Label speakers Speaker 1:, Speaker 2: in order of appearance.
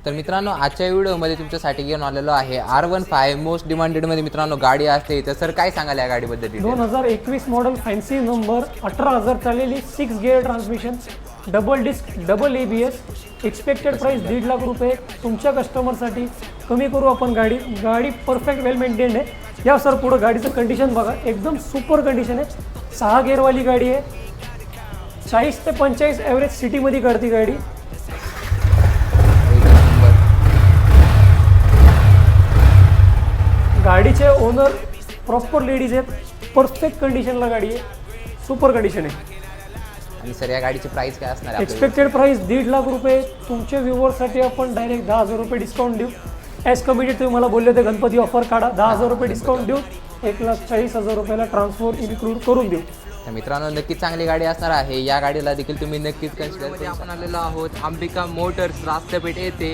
Speaker 1: तर मित्रांनो आजच्या व्हिडिओमध्ये तुमच्यासाठी घेऊन आलेलो आहे R15 मोस्ट डिमांडेडमध्ये मित्रांनो गाडी असते. तर सर काय सांगाल या गाडीबद्दल?
Speaker 2: 2021 मॉडेल फॅन्सी नंबर 18,000 चाललेली 6 gear transmission double disc double ABS. Expected price 1.5 lakh रुपये. तुमच्या कस्टमरसाठी कमी करू आपण. गाडी परफेक्ट वेल मेंटेन्ड आहे. या सर पुढं गाडीचं कंडिशन बघा, एकदम सुपर कंडिशन आहे. 6 गिअरवाली गाडी आहे. 40 ते 45 ॲव्हरेज सिटीमध्ये काढते गाडी. गाडीचे ओनर प्रॉपर लेडीज आहेत. परफेक्ट कंडिशनला गाडी आहे, सुपर कंडिशन आहे.
Speaker 1: आणि सर या गाडीची प्राइस काय असणार आहे?
Speaker 2: एक्सपेक्टेड प्राइस 1.5 लाख रुपये. तुमच्या व्ह्यूअरसाठी आपण डायरेक्ट 10,000 रुपये डिस्काउंट देऊ. ॲज कमिटेड तुम्ही मला बोलले होते गणपती ऑफर काढा, 10,000 रुपये डिस्काउंट देऊ. 1,40,000 रुपयाला ट्रान्सफर इन्क्लूड करून देऊ.
Speaker 1: तर मित्रांनो नक्कीच चांगली गाडी असणार आहे. या गाडीला देखील तुम्ही नक्कीच कन्सिडर करू. आपण आलेलो आहोत अंबिका मोटर्स रास्तापेठ येथे.